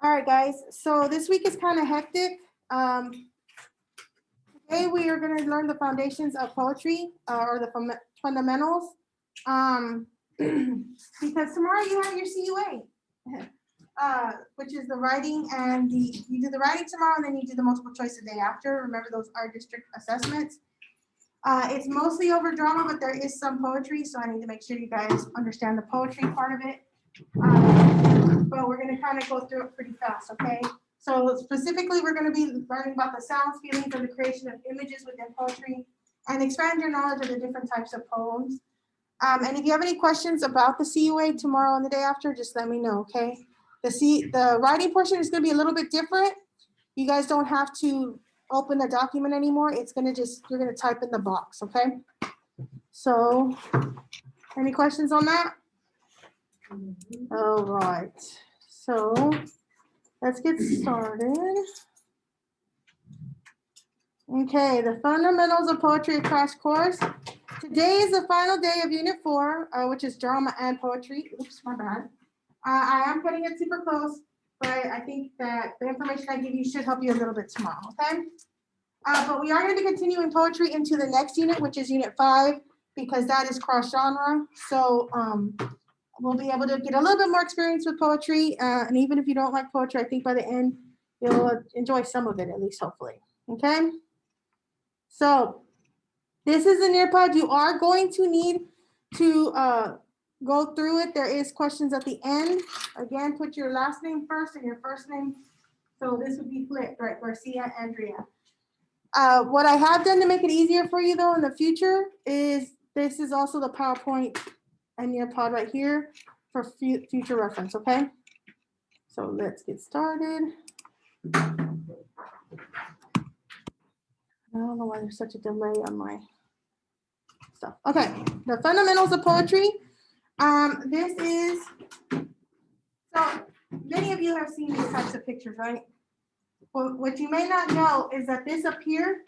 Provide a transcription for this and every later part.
All right, guys. So this week is kind of hectic. Today we are going to learn the foundations of poetry or the fundamentals. Because tomorrow you have your CUA, which is the writing and you do the writing tomorrow and then you do the multiple choice the day after. Remember, those are district assessments. It's mostly over drama, but there is some poetry, so I need to make sure you guys understand the poetry part of it. But we're going to kind of go through it pretty fast, okay? So specifically, we're going to be learning about the sounds, feelings, and the creation of images within poetry, and expand your knowledge of the different types of poems. And if you have any questions about the CUA tomorrow and the day after, just let me know, okay? The writing portion is going to be a little bit different. You guys don't have to open the document anymore. It's going to you're going to type in the box, okay? So any questions on that? All right, so let's get started. Okay, the fundamentals of poetry crash course. Today is the final day of Unit 4, which is drama and poetry. Oops, my bad. I am cutting it super close, but I think that the information I give you should help you a little bit tomorrow, okay? But we are going to be continuing poetry into the next unit, which is Unit 5, because that is cross-genre. So we'll be able to get a little bit more experience with poetry. And even if you don't like poetry, I think by the end, you'll enjoy some of it, at least hopefully, okay? So this is a Nearpod. You are going to need to go through it. There is questions at the end. Again, put your last name first and your first name. So this would be flipped, right? Garcia, Andrea. What I have done to make it easier for you though in the future is this is also the PowerPoint and Nearpod right here for future reference, okay? So let's get started. I don't know why there's such a delay on my stuff. Okay, the fundamentals of poetry. This is, so many of you have seen these types of pictures, right? Well, what you may not know is that this up here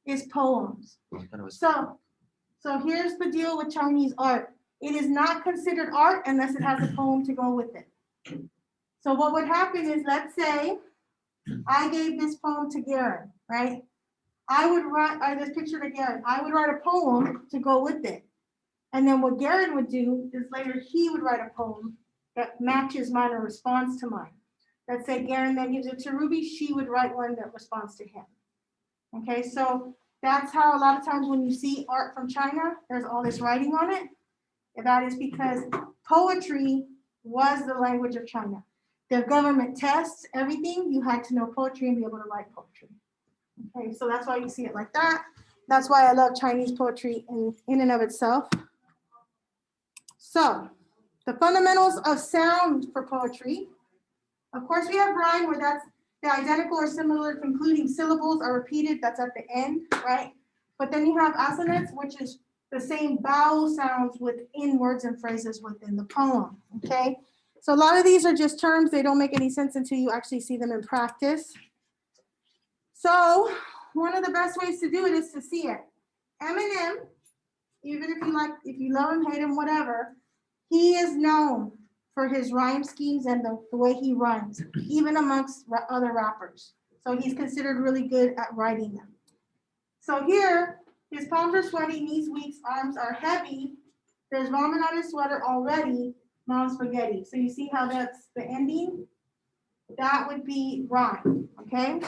is poems. So here's the deal with Chinese art. It is not considered art unless it has a poem to go with it. So what would happen is, let's say I gave this poem to Garen, right? I would write this picture to Garen. I would write a poem to go with it. And then what Garen would do is later he would write a poem that matches mine or responds to mine. Let's say Garen then gives it to Ruby, she would write one that responds to him. Okay, so that's how a lot of times when you see art from China, there's all this writing on it. And that is because poetry was the language of China. Their government tests, everything, you had to know poetry and be able to write poetry. Okay, so that's why you see it like that. That's why I love Chinese poetry in and of itself. So, the fundamentals of sound for poetry. Of course, we have rhyme where that's the identical or similar concluding syllables are repeated. That's at the end, right? But then you have assonance, which is the same vowel sounds within words and phrases within the poem, okay? So a lot of these are just terms. They don't make any sense until you actually see them in practice. So one of the best ways to do it is to see it. Eminem, even if you love him, hate him, whatever, he is known for his rhyme schemes and the way he rhymes, even amongst other rappers. So he's considered really good at writing them. So here, his palms are sweaty, knees weak, arms are heavy. There's ramen on his sweater already, mom's spaghetti. So you see how that's the ending? That would be rhyme, okay?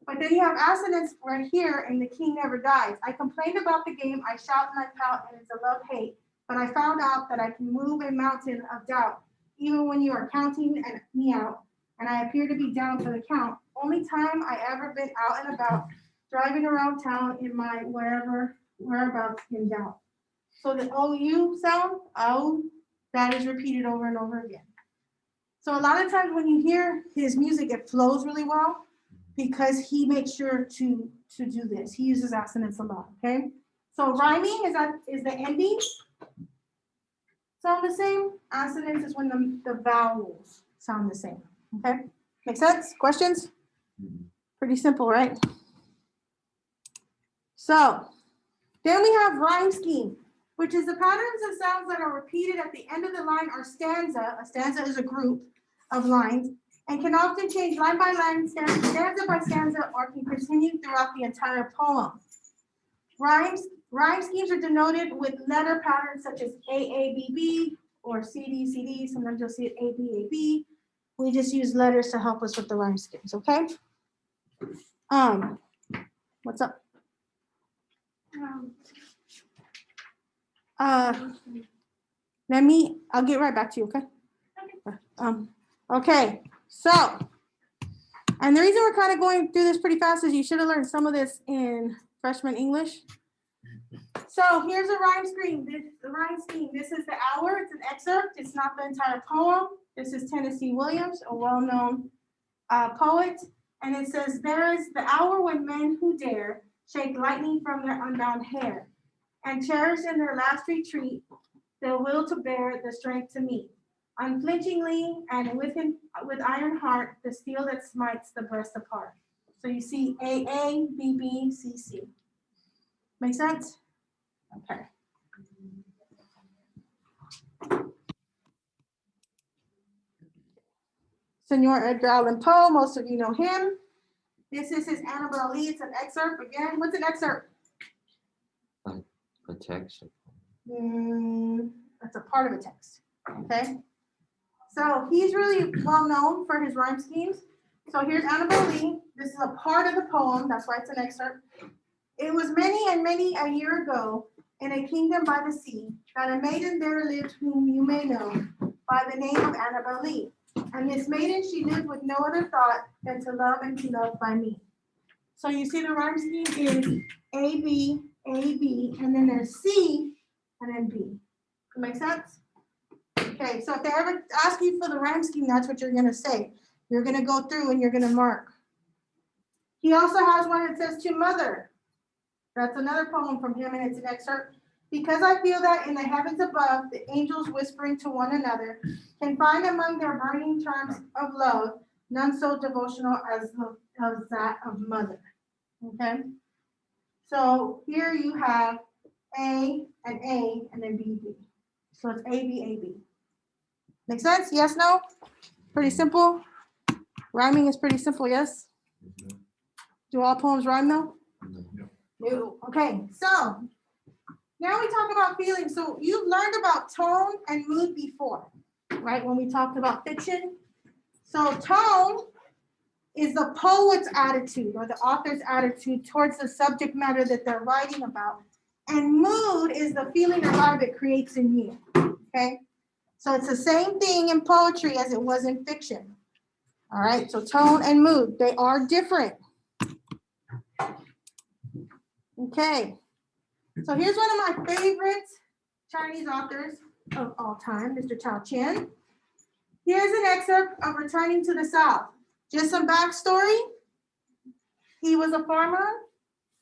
But then you have assonance right here, and the king never dies. I complained about the game, I shout and I pout, and it's a love-hate. But I found out that I can move a mountain of doubt, even when you are counting me out, and I appear to be down for the count. Only time I ever been out and about, driving around town in my whereabouts in doubt. So the OU sound, oh, that is repeated over and over again. So a lot of times when you hear his music, it flows really well because he makes sure to do this. He uses assonance a lot, okay? So rhyming is the ending. Sound the same. Assonance is when the vowels sound the same. Okay, make sense? Questions? Pretty simple, right? So then we have rhyme scheme, which is the patterns of sounds that are repeated at the end of the line are stanza. A stanza is a group of lines, and can often change line by line, stanza by stanza, or can continue throughout the entire poem. Rhyme schemes are denoted with letter patterns such as AABB or CD. Sometimes you'll see it ABAB. We just use letters to help us with the rhyme schemes, okay? What's up? I'll get right back to you, okay? Okay, so, and the reason we're kind of going through this pretty fast is you should have learned some of this in freshman English. So here's a rhyme scheme. This is the hour. It's an excerpt. It's not the entire poem. This is Tennessee Williams, a well-known poet. And it says, there is the hour when men who dare shake lightning from their unbound hair and cherish in their last retreat the will to bear the strength to meet. Unflinchingly and with iron heart, the steel that smites the breast apart. So you see AA, BB, CC. Make sense? Okay. Senor Edgar Allan Poe, most of you know him. This is his Annabel Lee. It's an excerpt. Again, what's an excerpt? A text. That's a part of a text. Okay. So he's really well known for his rhyme schemes. So here's Annabel Lee. This is a part of the poem. That's why it's an excerpt. It was many and many a year ago in a kingdom by the sea that a maiden there lived whom you may know by the name of Annabel Lee. And this maiden, she lived with no other thought than to love and be loved by me. So you see the rhyme scheme is A, B, and then there's C, and then B. Make sense? Okay, so if they ever ask you for the rhyme scheme, that's what you're going to say. You're going to go through and you're going to mark. He also has one that says to mother. That's another poem from him, and it's an excerpt. Because I feel that in the heavens above, the angels whispering to one another can find among their burning terms of love none so devotional as that of mother. Okay? So here you have A, and then B, B. So it's A, B, A, B. Make sense? Yes, no? Pretty simple. Rhyming is pretty simple, yes? Do all poems rhyme though? No. Okay, so now we talk about feelings. So you've learned about tone and mood before, right? When we talked about fiction. So tone is the poet's attitude or the author's attitude towards the subject matter that they're writing about. And mood is the feeling or vibe it creates in you, okay? So it's the same thing in poetry as it was in fiction. All right, so tone and mood, they are different. Okay, so here's one of my favorite Chinese authors of all time, Mr. Chao Qian. Here's an excerpt of Returning to the South. Just some backstory. He was a farmer.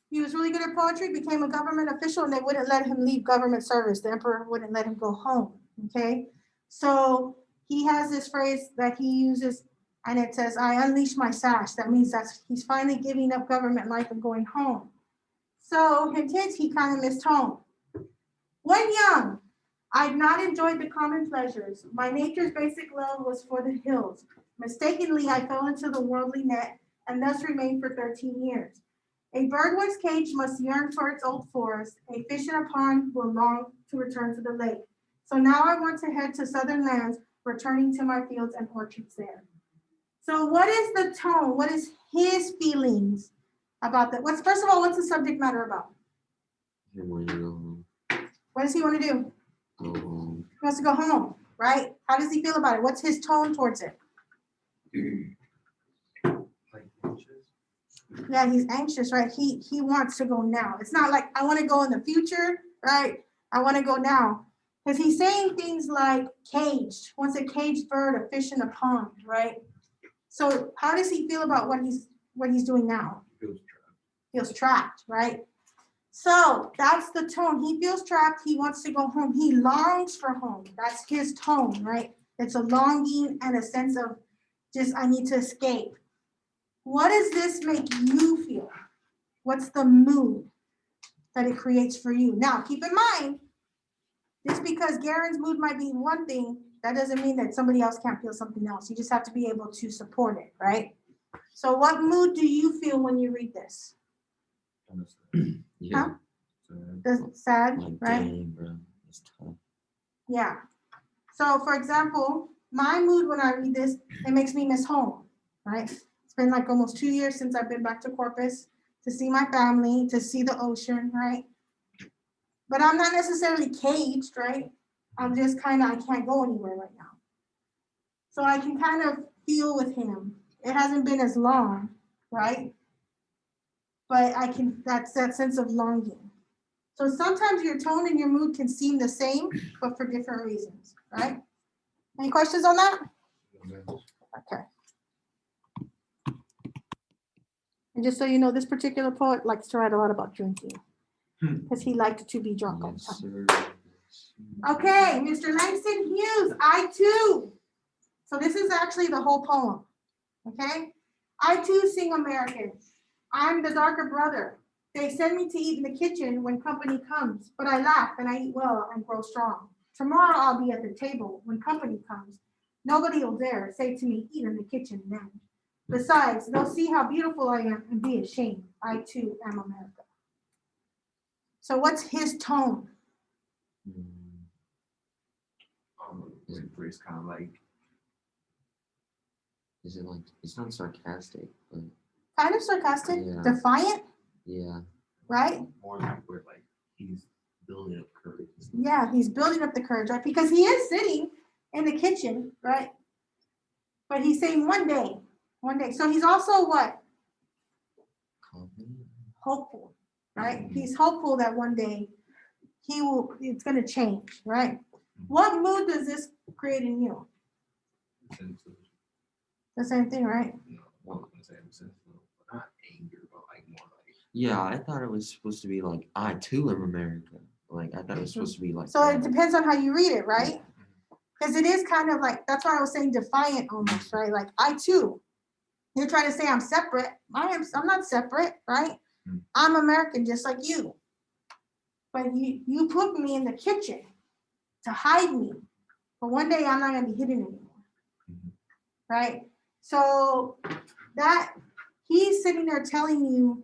He was really good at poetry, became a government official, and they wouldn't let him leave government service. The emperor wouldn't let him go home, okay? So he has this phrase that he uses, and it says, I unleash my sash. That means that he's finally giving up government life and going home. So hint, he kind of missed home. When young, I'd not enjoyed the common pleasures. My nature's basic love was for the hills. Mistakenly, I fell into the worldly net and thus remained for 13 years. A bird once caged must yearn for its old forest. A fish in a pond will long to return to the lake. So now I want to head to southern lands, returning to my fields and orchards there. So what is the tone? What is his feelings about that? First of all, what's the subject matter about? What does he want to do? Go home. He wants to go home, right? How does he feel about it? What's his tone towards it? Like anxious? Yeah, he's anxious, right? He wants to go now. It's not like I want to go in the future, right? I want to go now. Because he's saying things like caged. Once a caged bird, a fish in a pond, right? So how does he feel about what he's doing now? Feels trapped, right? So that's the tone. He feels trapped. He wants to go home. He longs for home. That's his tone, right? It's a longing and a sense of just, I need to escape. What does this make you feel? What's the mood that it creates for you? Now, keep in mind, just because Garen's mood might be one thing That doesn't mean that somebody else can't feel something else. You just have to be able to support it, right? So what mood do you feel when you read this? Yeah. Sad, Like, right? dang, bro. It's tough. Yeah. So for example, my mood when I read this, it makes me miss home, right? It's been like almost 2 years since I've been back to Corpus to see my family, to see the ocean, right? But I'm not necessarily caged, right? I'm just kind of, I can't go anywhere right now. So I can kind of feel with him. It hasn't been as long, right? But I can, that's that sense of longing. So sometimes your tone and your mood can seem the same, but for different reasons, right? Any questions on that? Okay. And just so you know, this particular poet likes to write a lot about drinking because he liked to be drunk all the Yes, time. sir. Okay, Mr. Langston Hughes, I too. So this is actually the whole poem, okay? I too sing American. I'm the darker brother. They send me to eat in the kitchen when company comes, but I laugh and I eat well and grow strong. Tomorrow I'll be at the table when company comes. Nobody will dare say to me, eat in the kitchen then. Besides, they'll see how beautiful I am and be ashamed. I too am America. So what's his tone? It's kind of like, Is it like, it's not sarcastic, but Kind of sarcastic, Yeah. defiant, yeah. right? more like where like he's building up courage. Yeah, he's building up the courage, right? Because he is sitting in the kitchen, right? But he's saying one day. So he's also what? Confident. Hopeful, right? He's hopeful that one day it's going to change, right? What mood does this create in you? The same thing, right? Not anger, but like more like. Yeah, I thought it was supposed to be like, I too am America. Like, I thought it was supposed to be like So that. it depends on how you read it, right? Because it is kind of like, that's why I was saying defiant almost, right? Like, I too. You're trying to say I'm separate. I'm not separate, right? I'm American just like you. But you put me in the kitchen to hide me. But one day I'm not going to be hidden anymore, right? So that he's sitting there telling you,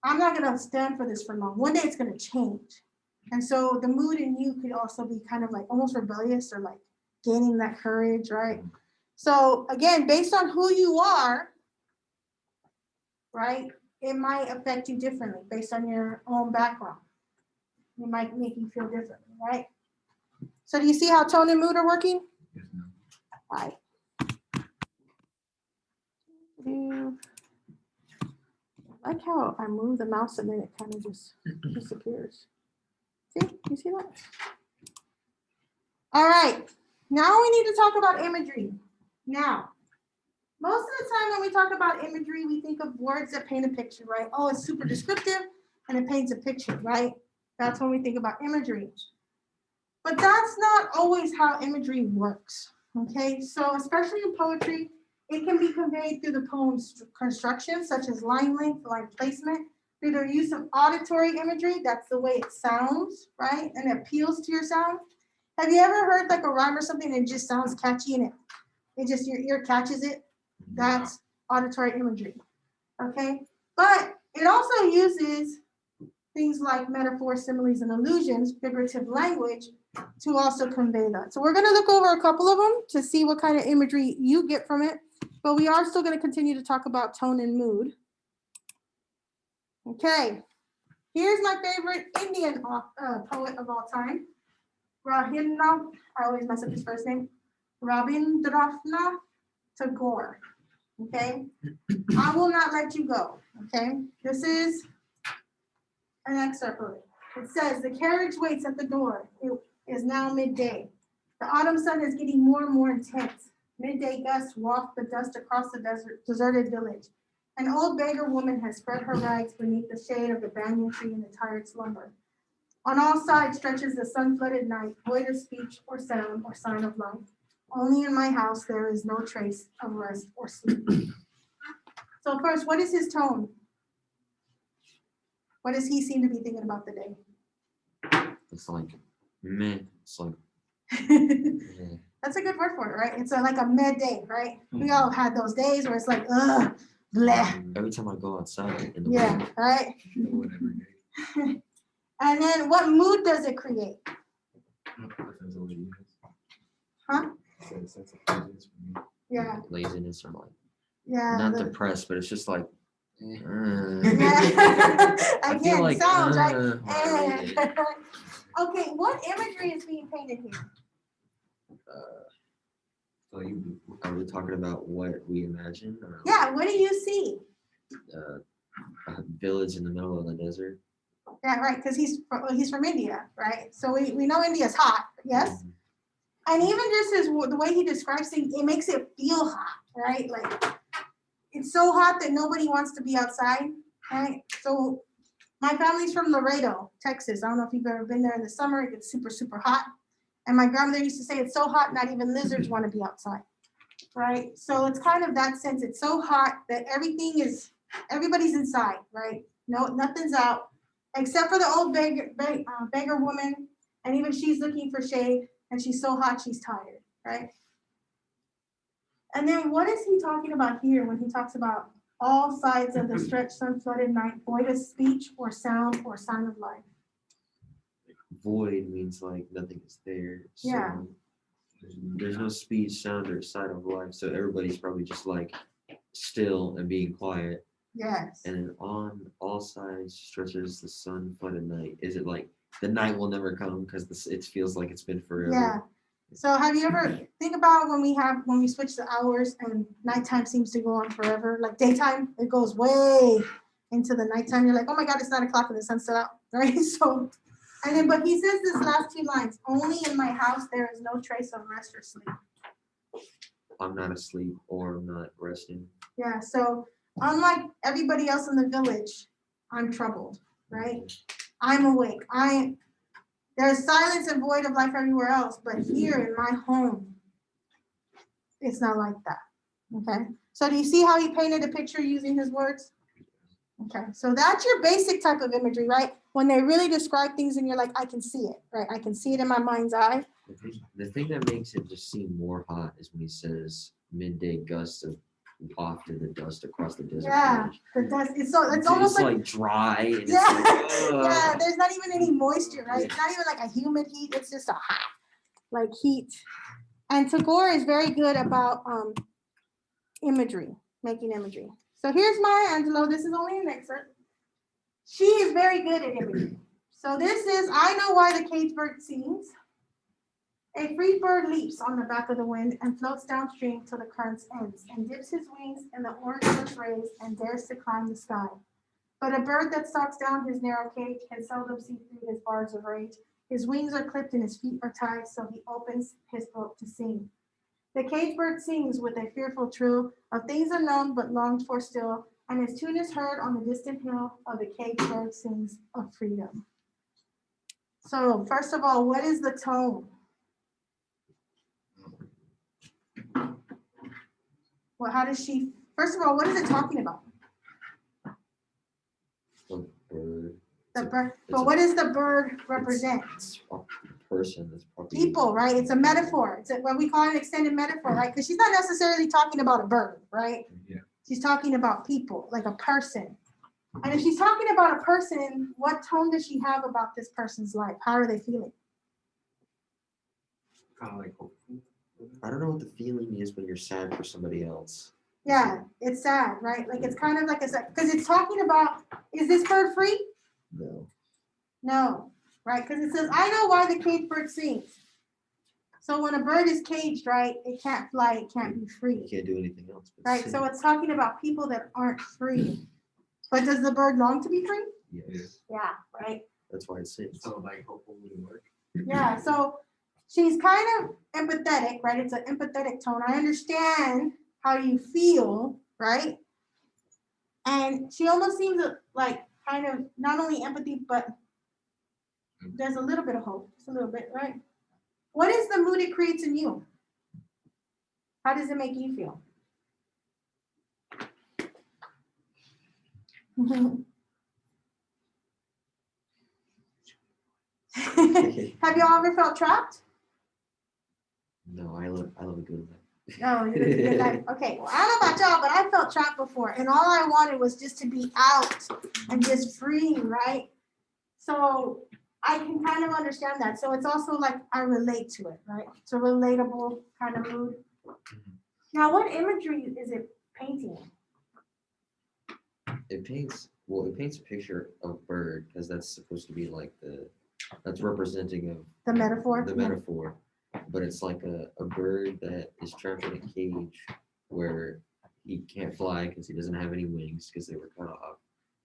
I'm not going to stand for this for long. One day it's going to change. And so the mood in you could also be kind of like almost rebellious or like gaining that courage, right? So again, based on who you are, right, it might affect you differently based on your own background. It might make you feel differently, right? So do you see how tone and mood are working? Yes, no. All right. I like how I move the mouse and then it kind of just disappears. See, you see that? All right, now we need to talk about imagery. Now, most of the time when we talk about imagery, we think of words that paint a picture, right? Oh, it's super descriptive and it paints a picture, right? That's when we think about imagery. But that's not always how imagery works, okay? So especially in poetry, it can be conveyed through the poem's construction, such as line length, line placement, through their use of auditory imagery. That's the way it sounds, right? And it appeals to your sound. Have you ever heard like a rhyme or something and it just sounds catchy and it just, your ear catches it? That's auditory imagery, okay? But it also uses things like metaphors, similes, and allusions, figurative language, to also convey that. So we're going to look over a couple of them to see what kind of imagery you get from it, but we are still going to continue to talk about tone and mood. Okay, here's my favorite Indian poet of all time, Rabindranath, I always mess up his first name, Rabindranath Tagore, okay? I will not let you go, okay? This is an excerpt of it. It says, the carriage waits at the door. It is now midday. The autumn sun is getting more and more intense. Midday gusts waft the dust across the deserted village. An old beggar woman has spread her rags beneath the shade of the banyan tree in the tired slumber. On all sides stretches the sun-flooded night, void of speech or sound or sign of life. Only in my house there is no trace of rest or sleep. So first, what is his tone? What does he seem to be thinking about the day? It's like, meh. It's like, yeah. That's a good word for it, right? It's like a midday, right? We all had those days where it's like, ugh, bleh. Every time I go outside in the Yeah, morning, right? Whatever day. And then what mood does it create? Depends on what you use. Huh? So it's sense of presence for me. Yeah, laziness or like yeah. not depressed, but it's just like. Yeah. I feel Again, like sounds right. when I read it. Okay, what imagery is being painted here? So you Are we talking about what we imagine? Or Yeah, what do you see? a village in the middle of the desert. Yeah, right, because he's from India, right? So we know India's hot, yes? Mhm. And even just the way he describes things, it makes it feel hot, right? Like it's so hot that nobody wants to be outside, right? So my family's from Laredo, Texas. I don't know if you've ever been there in the summer. It gets super, super hot. And my grandmother used to say it's so hot, not even lizards want to be outside, right? So it's kind of that sense. It's so hot that everybody's inside, right? No, nothing's out except for the old beggar woman. And even she's looking for shade and she's so hot, she's tired, right? And then what is he talking about here when he talks about all sides of the stretched sun-flooded night, void of speech or sound or sign of life? Void means like nothing is there. So Yeah. there's no speech, sound, or sight of life. So everybody's probably just like still and being quiet. Yes. And then on all sides stretches the sun flooded night. Is it like the night will never come because it feels like it's been forever? Yeah. So have you ever think about when we switch the hours and nighttime seems to go on forever? Like daytime, it goes way into the nighttime. You're like, oh my God, it's 9 o'clock and the sun's still out, right? So, and then but he says this last 2 lines: only in my house there is no trace of rest or sleep. I'm not asleep or I'm not resting. Yeah. So unlike everybody else in the village, I'm troubled, right? I'm awake. There's silence and void of life everywhere else, but here in my home, it's not like that. Okay. So do you see how he painted a picture using his words? Okay. So that's your basic type of imagery, right? When they really describe things and you're like, I can see it, right? I can see it in my mind's eye. The thing that makes it just seem more hot is when he says midday gusts of wafted the dust across the desert. Yeah. village. The dust, it's almost It's like dry. And it's yeah, like, yeah, there's not even any moisture, right? It's not even like a humid heat, it's just a hot, like heat. And Tagore is very good about imagery, making imagery. So here's Maya Angelou. This is only an excerpt. She is very good at imagery. So this is, I know why the cage bird sings. A free bird leaps on the back of the wind and floats downstream till the current's ends and dips his wings in the orange sun's rays and dares to climb the sky. But a bird that stalks down his narrow cage can seldom see through his bars of rage. His wings are clipped and his feet are tied, so he opens his throat to sing. The cage bird sings with a fearful trill of things unknown but longed for still, and his tune is heard on the distant hill of the cage bird sings of freedom. So first of all, what is the tone? Well, how does she, first of all, what is it talking about? a bird. The bird, it's but a- what does the bird represent? It's a person that's probably People, right? It's a metaphor. It's what we call an extended metaphor, right? Because she's not necessarily talking about a bird, right? Yeah. She's talking about people, like a person. And if she's talking about a person, what tone does she have about this person's life? How are they feeling? Kind of like hopeful. I don't know what the feeling is when you're sad for somebody else. Yeah, it's sad, right? Like it's kind of like because it's talking about, is this bird free? No. No, right? Because it says, I know why the caged bird sings. So when a bird is caged, right, it can't fly, it can't be You free, can't do anything else. But right? sing. So it's talking about people that aren't free. But does the bird long to be free? Yes. Yeah, right? That's why it sings. So like hopeful would work. Yeah, so she's kind of empathetic, right? It's an empathetic tone. I understand how you feel, right? And she almost seems like kind of not only empathy, but there's a little bit of hope. Just a little bit, right? What is the mood it creates in you? How does it make you feel? Have you all ever felt trapped? No, I love a good life. No, you live a good life. Okay, well, I don't know about y'all, but I felt trapped before, and all I wanted was just to be out and just free, right? So I can kind of understand that. So it's also like I relate to it, right? It's a relatable kind of mood. Now, what imagery is it painting? It paints a picture of a bird because that's supposed to be like that's representing of The metaphor? the Yeah. metaphor. But it's like a bird that is trapped in a cage where he can't fly because he doesn't have any wings because they were cut off.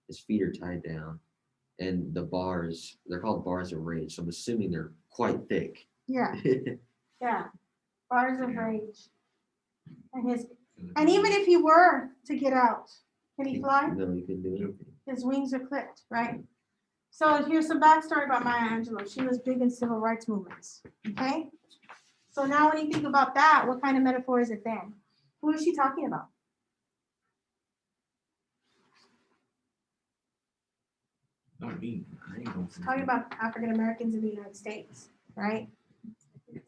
His feet are tied down, and they're called bars of rage. So I'm assuming they're quite thick. Yeah, yeah. Bars of rage. And even if he were to get out, can he fly? No, he couldn't do anything. His wings are clipped, right? So here's some backstory about Maya Angelou. She was big in civil rights movements, okay? So now when you think about that, what kind of metaphor is it then? Who is she talking about? Not me. I ain't gonna She's talking about African Americans in the United States, right?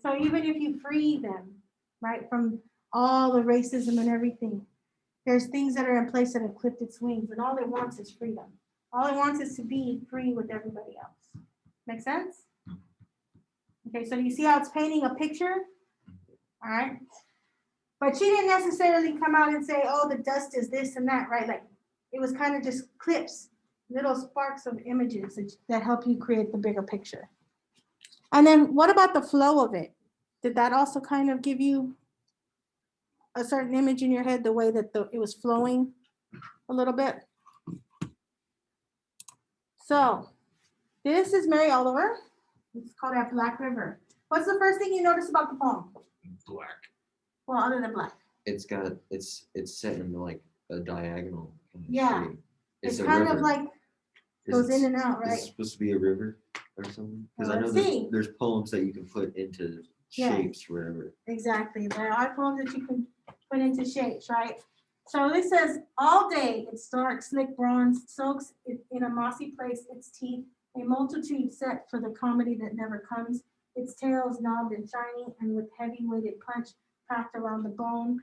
So even if you free them, right, from all the racism and everything, there's things that are in place that have clipped its wings, and all it wants is freedom. All it wants is to be free with everybody else. Make sense? Okay, so you see how it's painting a picture? All right. But she didn't necessarily come out and say, oh, the dust is this and that, right? Like it was kind of just clips, little sparks of images that help you create the bigger picture. And then what about the flow of it? Did that also kind of give you a certain image in your head, the way that it was flowing a little bit? So this is Mary Oliver. It's called that Black River. What's the first thing you notice about the poem? black. Well, other than black. It's set in like a diagonal kind of Yeah. shape. It's a kind of river. like Is goes it- in and out, Is it right? supposed to be a river or something? Because Well, I know let's see. there's poems that you can put into Yeah. shapes or whatever. Exactly. There are poems that you can put into shapes, right? So this says, all day its dark, slick bronze soaks it in a mossy place, its teeth, a multitude set for the comedy that never comes. Its tail is knobbed and shiny, and with heavy weighted punch packed around the bone.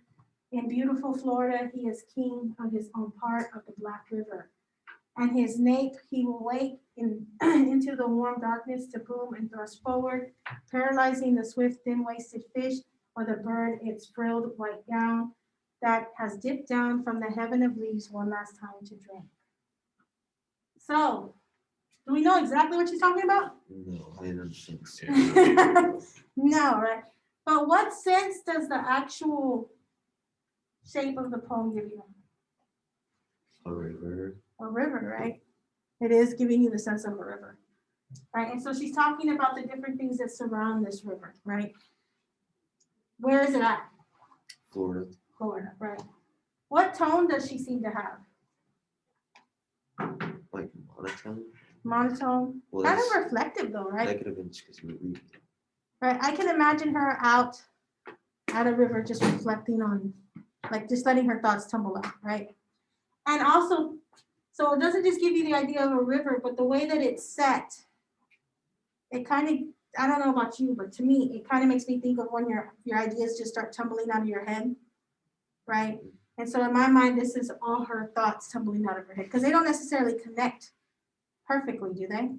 In beautiful Florida, he is king of his own part of the Black River. And his nape he will wake into the warm darkness to boom and thrust forward, paralyzing the swift, thin-waisted fish or the bird its frilled white gown that has dipped down from the heaven of leaves one last time to drink. So, do we know exactly what she's talking about? No, I didn't understand. So. No, right? But what sense does the actual shape of the poem give you? A river. A river, right? It is giving you the sense of a river, right? And so she's talking about the different things that surround this river, right? Where is it at? Florida. Florida, right? What tone does she seem to have? Like monotone. Monotone? Well, Kind that's, of reflective though, right? that could have been just because you were reading. Right, I can imagine her out at a river just reflecting on, like just letting her thoughts tumble out, right? And also, so it doesn't just give you the idea of a river, but the way that it's set, it kind of, I don't know about you, but to me, it kind of makes me think of when your ideas just start tumbling out of your head, right? And so in my mind, this is all her thoughts tumbling out of her head, because they don't necessarily connect perfectly, do they?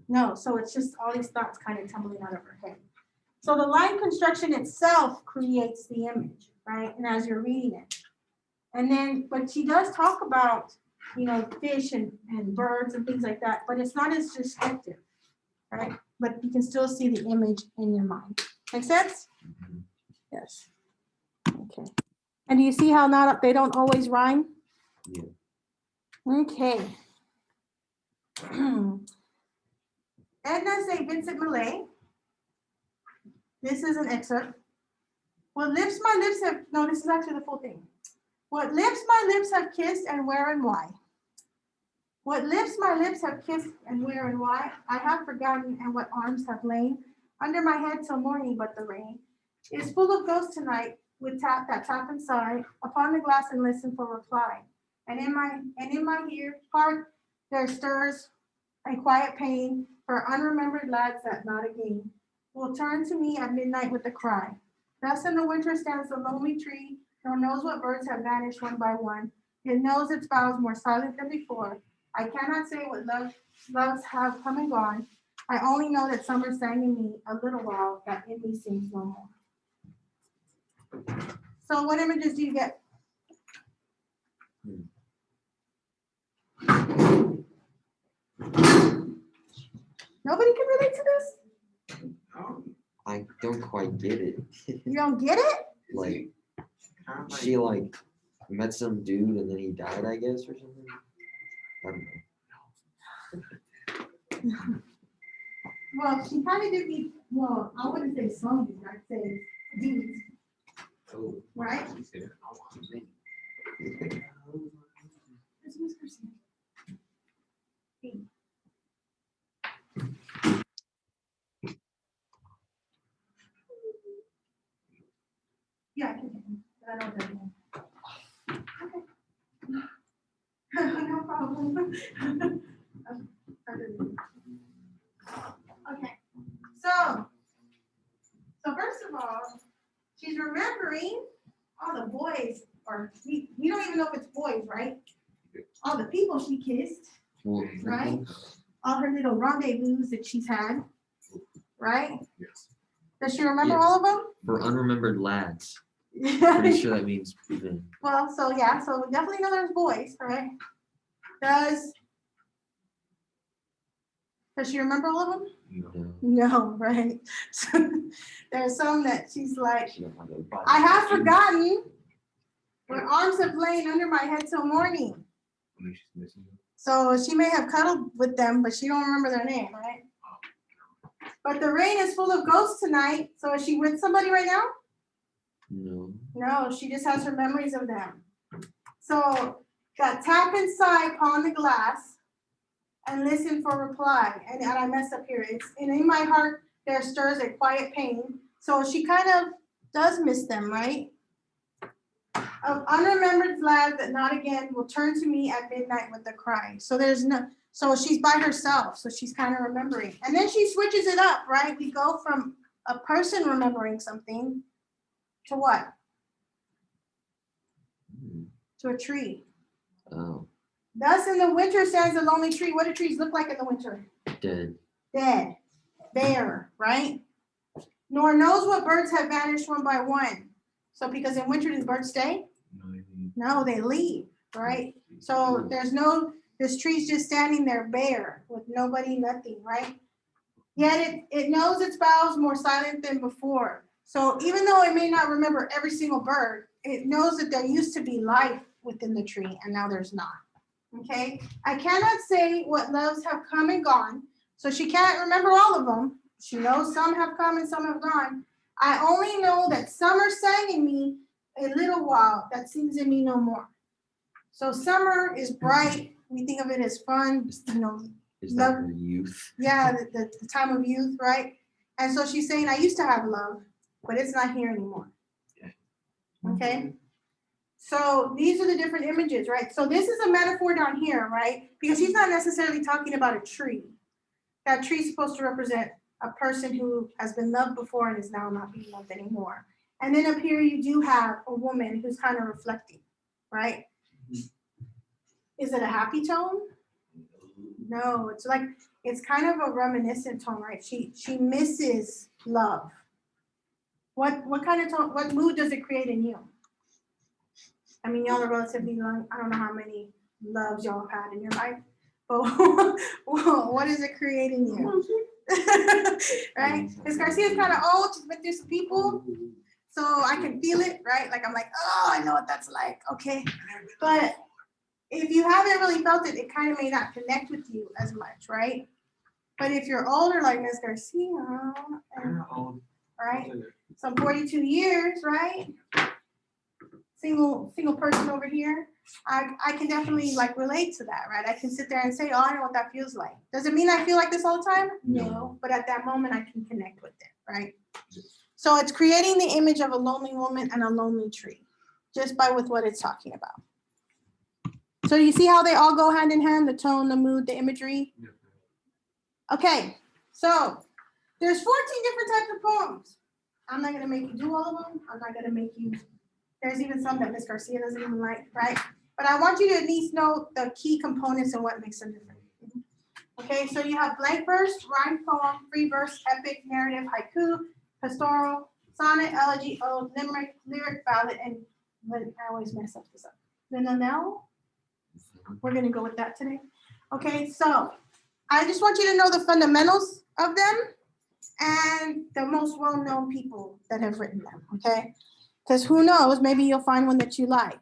No, so it's just all these thoughts kind of tumbling out of her head. So the line construction itself creates the image, right? And as you're reading it. And then, but she does talk about, fish and birds and things like that, but it's not as descriptive, right? But you can still see the image in your mind. Make sense? Yes. Okay. And do you see how they don't always rhyme? Yeah. Okay. Edna St. Vincent Millay. This is an excerpt. What lips my lips have, no, this is actually the full thing. What lips my lips have kissed and where and why? What lips my lips have kissed and where and why? I have forgotten, and what arms have lain under my head till morning, but the rain is full of ghosts tonight with tap inside upon the glass and listen for reply. And in my heart there stirs a quiet pain for unremembered lads that not again will turn to me at midnight with a cry. Thus in the winter stands the lonely tree, nor knows what birds have vanished one by one. It knows its boughs more silent than before. I cannot say what loves have come and gone. I only know that summer sang in me a little while, that in me sings no more. So what images do you get? Nobody can relate to this? I don't quite get it. You don't get it? Like, she like met some dude and then he died, I guess, or something. I don't know. Well, she kind of did me, well, I wouldn't say songs, I'd say deeds, right? Yeah, I can take them. I don't know that name. Okay. No problem. Okay, so first of all, she's remembering all the boys, or we don't even know if it's boys, right? All the people she kissed, right? All her little rendezvous that she's had, right? Yes. Does she remember Yes. all of them? For unremembered lads. Pretty sure that means even. Well, so yeah, so we definitely know there's boys, right? Does she remember all of them? No. No, right? So there's some that she's like, She don't have a body. I have forgotten where arms have lain under my head till morning. So she may have cuddled with them, but she don't remember their name, right? But the rain is full of ghosts tonight. So is she with somebody right now? No. No, she just has her memories of them. So got tap and sigh upon the glass and listen for reply. And I messed up here. And in my heart there stirs a quiet pain. So she kind of does miss them, right? Of unremembered lads that not again will turn to me at midnight with a cry. So so she's by herself. So she's kind of remembering. And then she switches it up, right? We go from a person remembering something to what? To a tree. Oh, Thus in the winter stands the lonely tree. What do trees look like in the winter? dead. Dead, bare, right? Nor knows what birds have vanished one by one. So because in winter, do birds stay? No, they leave, right? So this tree's just standing there bare with nobody, nothing, right? Yet it knows its boughs more silent than before. So even though it may not remember every single bird, it knows that there used to be life within the tree and now there's not. Okay, I cannot say what loves have come and gone, so she can't remember all of them. She knows some have come and some have gone. I only know that summer sang in me a little while, that sings in me no more. So summer is bright. We think of it as fun, Is that her youth? Yeah, the time of youth, right? And so she's saying, I used to have love, but it's not here anymore. Okay. So these are the different images, right? So this is a metaphor down here, right? Because she's not necessarily talking about a tree. That tree is supposed to represent a person who has been loved before and is now not being loved anymore. And then up here you do have a woman who's kind of reflecting, right? Is it a happy tone? No, it's kind of a reminiscent tone, right? She misses love. What kind of tone, what mood does it create in you? I mean, y'all are relatively young. I don't know how many loves y'all have had in your life, but what does it create in you? Right? Because Garcia's kind of old. She's been through some people, so I can feel it, right? Like I'm like, oh, I know what that's like. Okay, but if you haven't really felt it, it kind of may not connect with you as much, right? But if you're older, like Miss Garcia, right? Some 42 years, right? Single person over here. I can definitely relate to that, right? I can sit there and say, oh, I know what that feels like. Does it mean I feel like this all the time? No, but at that moment I can connect with it, right? So it's creating the image of a lonely woman and a lonely tree, just with what it's talking about. So you see how they all go hand in hand, the tone, the mood, the imagery? Okay, so there's 14 different types of poems. I'm not gonna make you do all of them. I'm not gonna make you, there's even some that Miss Garcia doesn't even like, right? But I want you to at least know the key components and what makes them different. Okay, so you have blank verse, rhyme poem, free verse, epic, narrative, haiku, pastoral, sonnet, elegy, ode, limerick, lyric, ballad, and I always mess up this up. Villanelle. We're gonna go with that today. Okay, so I just want you to know the fundamentals of them and the most well-known people that have written them, okay? Because who knows, maybe you'll find one that you like.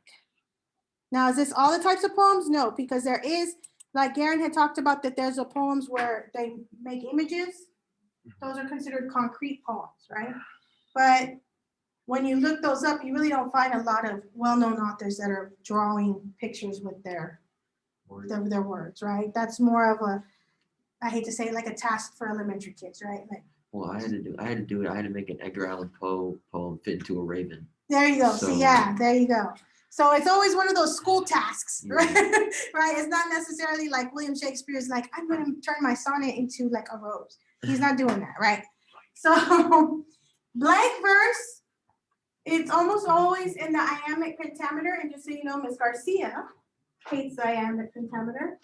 Now, is this all the types of poems? No, because there is, like Garen had talked about, that there's a poems where they make images. Those are considered concrete poems, right? But when you look those up, you really don't find a lot of well-known authors that are drawing pictures with their words, right? That's more of a, I hate to say it, like a task for elementary kids, right? Like, Well, I had to do it. I had to make an Edgar Allan Poe poem fit into a raven. there you go. So- See, yeah, there you go. So it's always one of those school tasks, right? Right? It's not necessarily like William Shakespeare's like, I'm going to turn my sonnet into like a rose. He's not doing that, right? So blank verse, it's almost always in the iambic pentameter. And just so you know, Miss Garcia hates the iambic pentameter.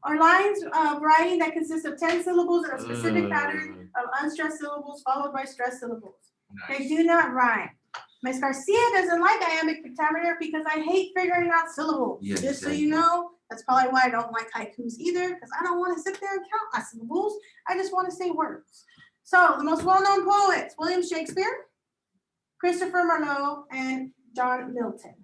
Or lines of writing that consist of 10 syllables in a specific pattern of unstressed syllables followed by stressed syllables. They do not rhyme. Miss Garcia doesn't like iambic pentameter because I hate figuring out syllables. Yeah, Just so exactly. you know, that's probably why I don't like haikus either, because I don't want to sit there and count my syllables. I just want to say words. So the most well-known poets, William Shakespeare, Christopher Marlowe, and John Milton.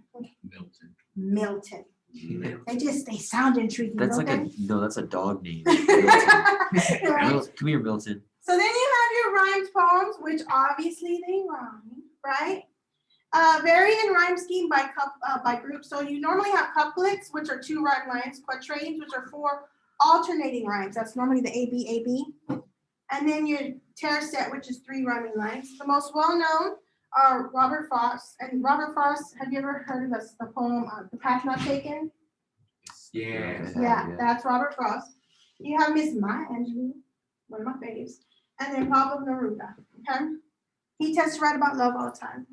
Milton. They sound intriguing, That's don't like they? no, that's a dog name. Milton. Right. Come here, Milton. So then you have your rhymed poems, which obviously they rhyme, right? Vary in rhyme scheme by group. So you normally have couplets, which are 2 rhyme lines, quatrains, which are 4 alternating rhymes. That's normally the A-B. And then your tercet, which is 3 rhyming lines. The most well-known are Robert Frost. And Robert Frost, have you ever heard of the poem, The Path Not Taken? Yeah. Yeah, that's Robert Frost. You have Miss Maya Angelou, one of my faves. And then Pablo Neruda, okay? He tends to write about love all the time.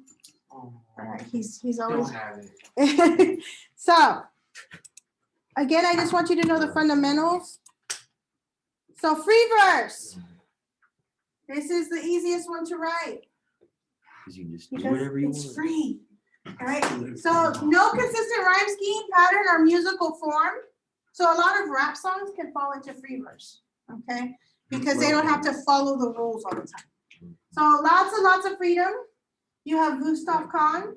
Right, he's always. Don't have it. So, again, I just want you to know the fundamentals. So, free verse. This is the easiest one to write Because you just do because whatever you it's want. free. Right? So, no consistent rhyme scheme, pattern, or musical form. So, a lot of rap songs can fall into free verse. Okay? Because they don't have to follow the rules all the time. So, lots of freedom. You have Gustav Kahn.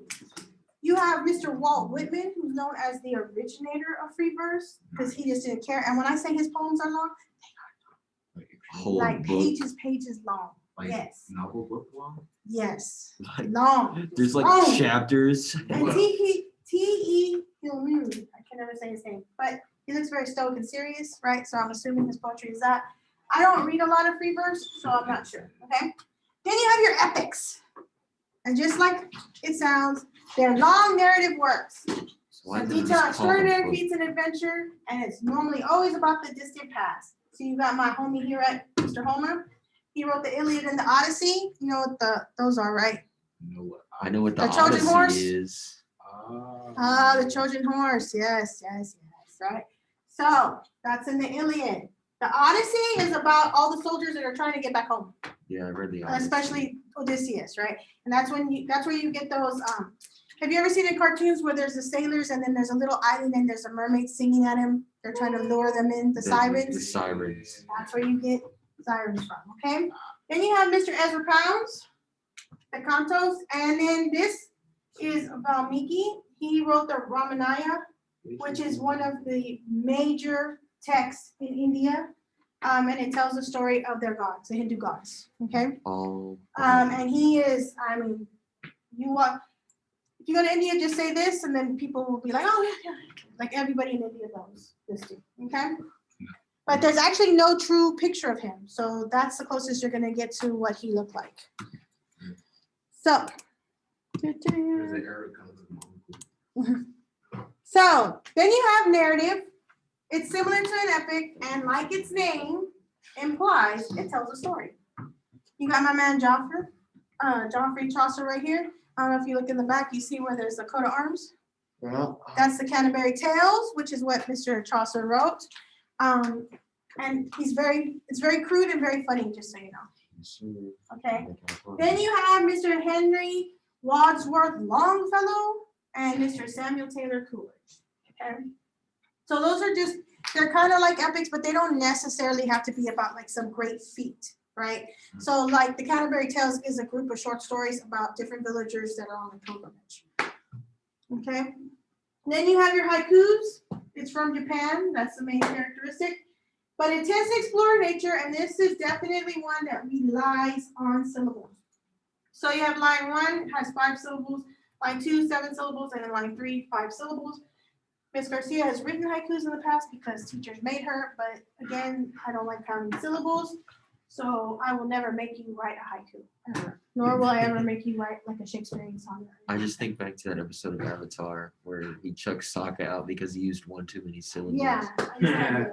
You have Mr. Walt Whitman, who's known as the originator of free verse, because he just didn't care. And when I say his poems are long, Whole like book. pages long. Like Yes. novel book long? Yes. Like, Long. there's like long. chapters. And T.E. Gilmour, I can never say his name, but he looks very stoic and serious, right? So I'm assuming his poetry is that. I don't read a lot of free verse, so I'm not sure. Okay. Then you have your epics. And just like it sounds, they're long narrative works. Why That didn't they detail just call them extraordinary books? feats and adventure, and it's normally always about the distant past. So you got my homie here at Mr. Homer. He wrote the Iliad and the Odyssey. You know what those are, right? No what? I know what the The Trojan Odyssey horse? is. The Trojan horse. Yes, right. So that's in the Iliad. The Odyssey is about all the soldiers that are trying to get back home, Yeah, I read the Odyssey. especially Odysseus, right? And that's where you get those. Have you ever seen the cartoons where there's the sailors and then there's a little island and there's a mermaid singing at him? They're trying to lure them in. The The sirens. sirens. That's where you get sirens from. Okay. Then you have Mr. Ezra Pounds, the cantos, and then this is Valmiki. He wrote the Ramayana, which is one of the major texts in India, and it tells the story of their gods, the Hindu gods. Okay. Oh. And he is, I mean, if you go to India, just say this, and then people will be like, oh, yeah. Like everybody in India knows this too, okay? But there's actually no true picture of him, so that's the closest you're gonna get to what he looked like. So. There's an Arab cousin. So, then you have narrative. It's similar to an epic, and like its name implies, it tells a story. You got my man Joffrey. John Free Chaucer right here. I don't know if you look in the back, you see where there's a coat of arms. Yeah. That's the Canterbury Tales, which is what Mr. Chaucer wrote. And it's very crude and very funny, just so you know. Okay. Then you have Mr. Henry Wadsworth Longfellow and Mr. Samuel Taylor Coleridge. Okay. So those are just, they're kind of like epics, but they don't necessarily have to be about like some great feat, right? So like the Canterbury Tales is a group of short stories about different villagers that are on a pilgrimage. Okay. Then you have your haikus. It's from Japan. That's the main characteristic. But it tends to explore nature, and this is definitely one that relies on syllables. So you have line 1 has 5 syllables, line 2, 7 syllables, and then line 3, 5 syllables. Ms. Garcia has written haikus in the past because teachers made her, but again, I don't like counting syllables, so I will never make you write a haiku, ever. Nor will I ever make you write like a Shakespearean sonnet. I just think back to that episode of Avatar where he chucked Sokka out because he used one too many syllables. Yeah, exactly.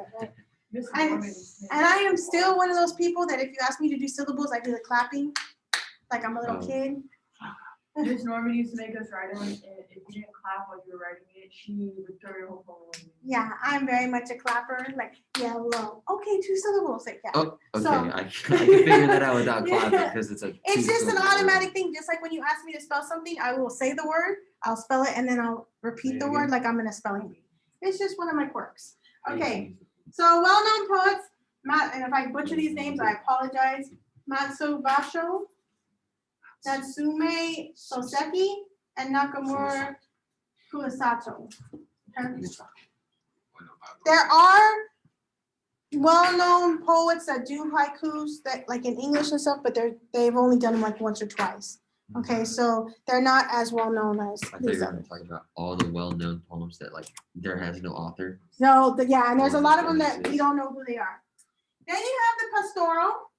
Right? And I am still one of those people that if you ask me to do syllables, I do the clapping, like I'm a little kid. Miss Norman used to make us write it, and if you didn't clap while you were writing it, she would throw your whole phone. Yeah, I'm very much a clapper. Like, yeah, well, okay, 2 syllables. Like, yeah. Oh, okay. So- I can figure that out without Yeah. clapping because it's a. It's just an two-syllable word. automatic thing. Just like when you ask me to spell something, I will say the word, I'll spell it, and then I'll repeat the word like I'm in a spelling bee. It's just one of my quirks. Okay, so well-known poets, and if I butcher these names, I apologize. Matsubasho, Natsume Soseki, and Nakamura Kusato. There are well-known poets that do haikus that like in English and stuff, but they've only done them like once or twice. Okay, so they're not as well known as I thought you these were going others. to talk about all the well-known poems that like there has no author. So yeah, and there's a lot of them that we don't know who they are. Then you have the pastoral.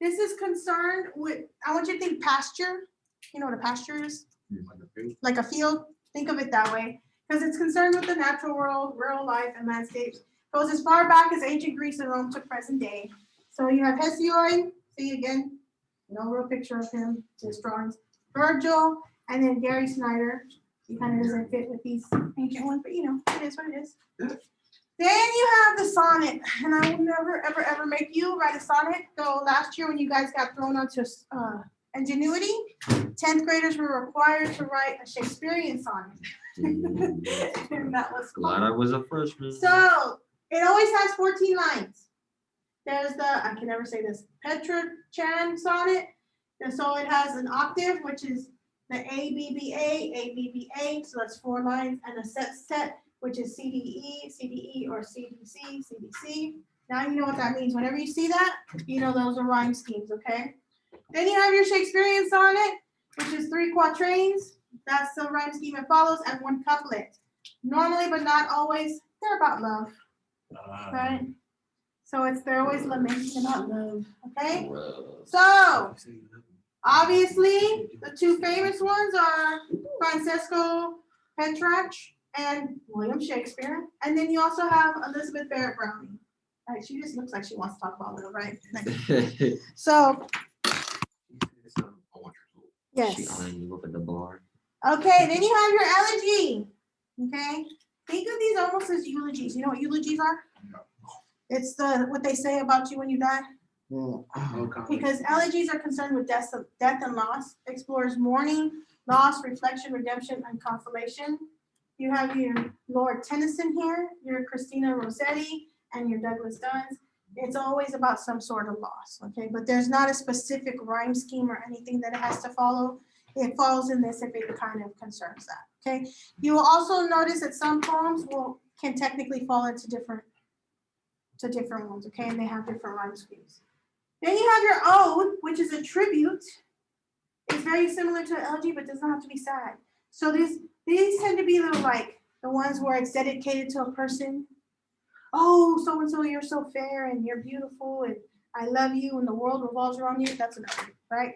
This is concerned with, I want you to think pasture. You know what a pasture is? Like a field. Think of it that way. Because it's concerned with the natural world, rural life, and landscapes. Goes as far back as ancient Greece and Rome to present day. So you have Hesiod, see again, no real picture of him, just drawings. Virgil, and then Gary Snyder. He kind of doesn't fit with these ancient ones, but you know, it is what it is. Then you have the sonnet, and I will never, ever, ever make you write a sonnet. So last year when you guys got thrown onto Ingenuity, 10th graders were required to write a Shakespearean sonnet. And that was cool. Glad I was a freshman. So it always has 14 lines. There's the, I can never say this, Petrarchan sonnet. And so it has an octave, which is the A, B, B, A, A, B, B, A. So that's 4 lines, and a set, which is C, D, E, C, D, E, or C, D, C, C, D, C. Now you know what that means. Whenever you see that, you know those are rhyme schemes, okay? Then you have your Shakespearean sonnet, which is 3 quatrains. That's the rhyme scheme it follows, and 1 couplet. Normally, but not always, they're about love, right? So they're always lamenting about love, okay? So obviously, the 2 famous ones are Francesco Petrarch and William Shakespeare. And then you also have Elizabeth Barrett Browning. Right, she just looks like she wants to talk about love, right? So, yes. She eyeing you up at the bar. Okay, then you have your elegy. Okay, think of these almost as eulogies. You know what eulogies are? It's what they say about you when you die. Because elegies are concerned with death and loss, explores mourning, loss, reflection, redemption, and consolation. You have your Lord Tennyson here, your Christina Rossetti, and your Douglas Duns. It's always about some sort of loss, okay? But there's not a specific rhyme scheme or anything that it has to follow. It falls in this if it kind of concerns that, okay? You will also notice that some poems can technically fall into different ones, okay? And they have different rhyme schemes. Then you have your ode, which is a tribute. It's very similar to an elegy, but does not have to be sad. So these tend to be little like the ones where it's dedicated to a person. Oh, so and so, you're so fair and you're beautiful and I love you and the world revolves around you. That's an ode, right?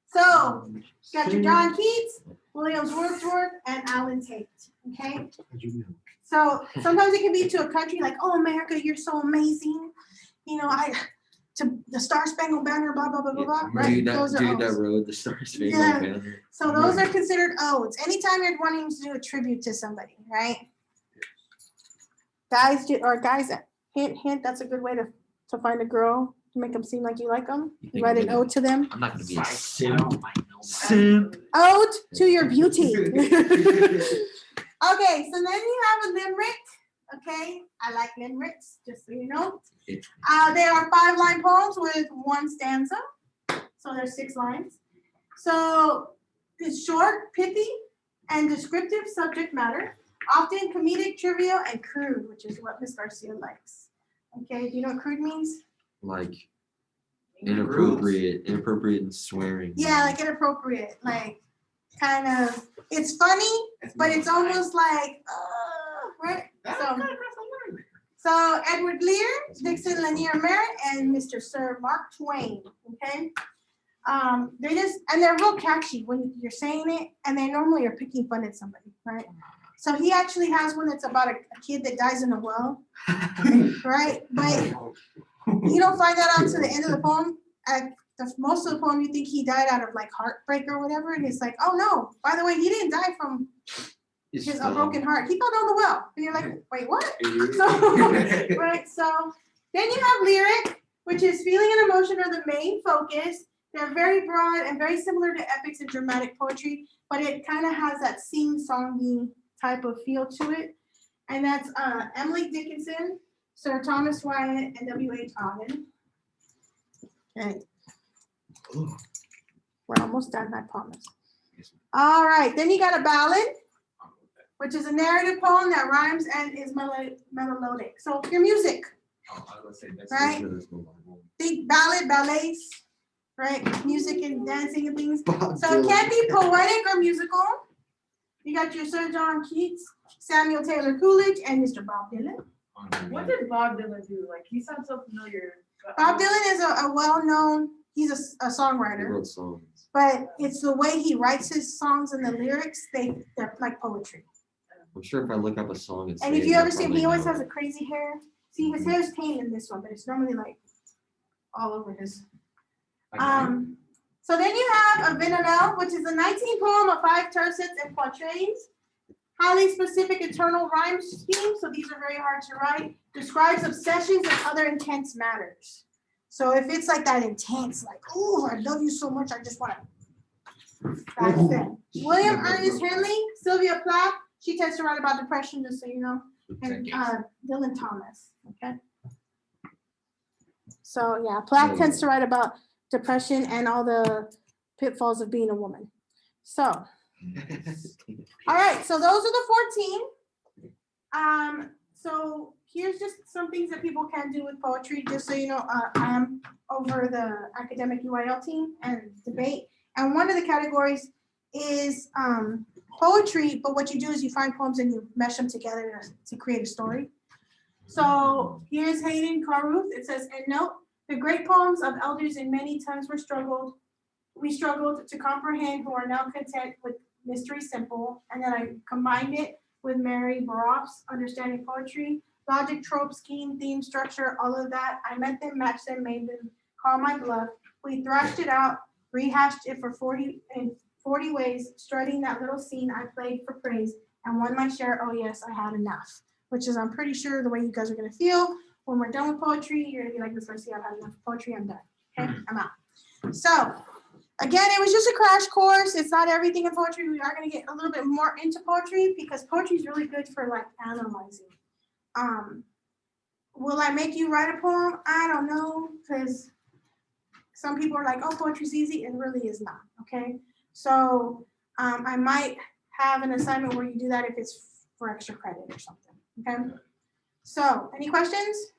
So you got your John Keats, Williams Wordsworth, and Alan Tate. Okay. So sometimes it can be to a country like, oh, America, you're so amazing. You know, to the Star Spangled Banner, blah, blah, blah, blah, blah, right? Dude, Those are that odes. road, the Star Spangled Yeah. Banner. So those are considered odes. Anytime you're wanting to do a tribute to somebody, right? Guys, hint, that's a good way to find a girl, to make them seem like you like them. You You think write I'm an gonna- ode to them. I'm not gonna be a I simp. don't like no Simp. Ode to your beauty. Okay, so then you have a limerick. Okay, I like limericks, just so you know. They are 5-line poems with 1 stanza. So there's 6 lines. So it's short, pithy, and descriptive subject matter, often comedic, trivial, and crude, which is what Miss Garcia likes. Okay, do you know what crude means? Like inappropriate and swearing. Yeah, like inappropriate, like kind of, it's funny, but it's almost like, right? So Edward Lear, Dixon Lanier Merritt, and Mr. Sir Mark Twain, okay? They're real catchy when you're saying it, and they normally are picking fun at somebody, right? So he actually has one that's about a kid that dies in a well, right? But you don't find that out to the end of the poem. At most of the poem, you think he died out of like heartbreak or whatever, and it's like, oh no, by the way, he didn't die from his broken heart. He fell down the well, and you're like, wait, what? So, right. So then you have lyric, which is feeling and emotion are the main focus. They're very broad and very similar to epics and dramatic poetry, but it kind of has that sing-songy type of feel to it. And that's Emily Dickinson, Sir Thomas Wyatt, and W.H. Auden. Okay. We're almost done, I promise. All right, then you got a ballad, which is a narrative poem that rhymes and is melodic. So your music, right? Think ballad, ballets, right? Music and dancing and things. So it can be poetic or musical. You got your Sir John Keats, Samuel Taylor Coolidge, and Mr. Bob Dylan. What did Bob Dylan do? Like, he sounds so familiar. Bob Dylan is a well-known, he's a He songwriter, wrote songs. but it's the way he writes his songs and the lyrics, they're like poetry. I'm sure if I look up a song and And if you ever see him, he always has a crazy hair. See, his hair is tame in this one, but it's normally like all over his. So then you have a Villanelle, which is a 19 poem of 5 tercets and quatrains. Highly specific internal rhyme scheme, so these are very hard to write. Describes obsessions and other intense matters. So if it's like that intense, like, oh, I love you so much, I just want to. That's it. William Ernest Henley, Sylvia Plath, she tends to write about depression, just so you know. And Dylan Thomas, okay? So yeah, Plath tends to write about depression and all the pitfalls of being a woman. So, all right, so those are the 14. So here's just some things that people can do with poetry, just so you know, I'm over the academic UIL team and debate. And one of the categories is poetry, but what you do is you find poems and you mesh them together to create a story. So here's Hayden Carruth. It says, and note, the great poems of elders in many times we struggled to comprehend, who are now content with mystery simple. And then I combined it with Mary Baroff's understanding poetry, logic, trope, scheme, theme, structure, all of that. I met them, matched them, made them call my bluff. We thrashed it out, rehashed it for 40 ways, strutting that little scene I played for praise and won my share. Oh yes, I had enough, which is, I'm pretty sure, the way you guys are gonna feel when we're done with poetry. You're gonna be like, Miss Garcia, I've had enough poetry, I'm done. Okay, I'm out. So again, it was just a crash course. It's not everything in poetry. We are gonna get a little bit more into poetry because poetry is really good for like analyzing. Will I make you write a poem? I don't know, because some people are like, oh, poetry's easy. It really is not, okay? So I might have an assignment where you do that if it's for extra credit or something, okay? So any questions?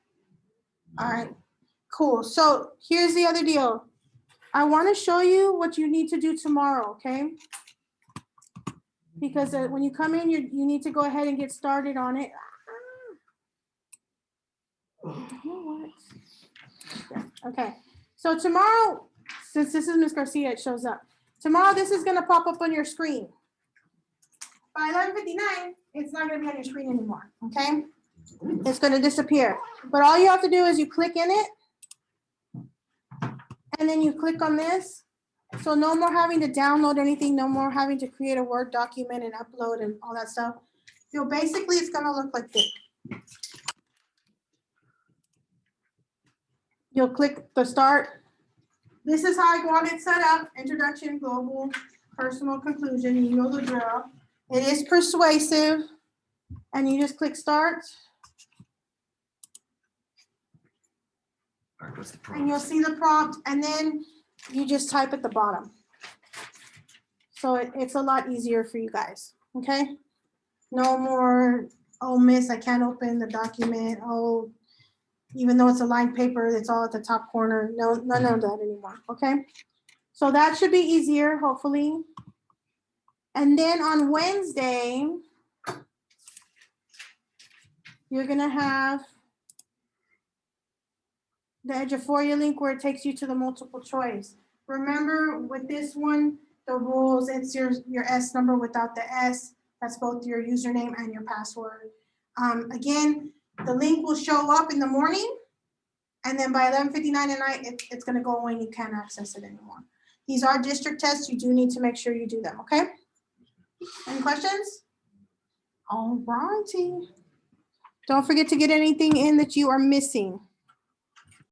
All right, cool. So here's the other deal. I want to show you what you need to do tomorrow, okay? Because when you come in, you need to go ahead and get started on it. You know what? Okay, so tomorrow, since this is Miss Garcia, it shows up. Tomorrow, this is gonna pop up on your screen. By 11:59, it's not gonna be on your screen anymore, okay? It's gonna disappear. But all you have to do is you click in it, And then you click on this. So no more having to download anything, no more having to create a Word document and upload and all that stuff. So basically it's gonna look like this. You'll click the start. This is how I want it set up. Introduction, global, personal, conclusion. You know the drill. It is persuasive. And you just click start. All right, what's the And you'll prompt? see the prompt, and then you just type at the bottom. So it's a lot easier for you guys, okay? No more, oh, miss, I can't open the document. Oh, even though it's a lined paper, it's all at the top corner. No, none of that anymore, okay? So that should be easier, hopefully. And then on Wednesday, you're gonna have the Eduphoria link where it takes you to the multiple choice. Remember with this one, the rules, it's your S number without the S. That's both your username and your password. Again, the link will show up in the morning, and then by 11:59 at night, it's gonna go away and you can't access it anymore. These are district tests. You do need to make sure you do them, okay? Any questions? All righty. Don't forget to get anything in that you are missing.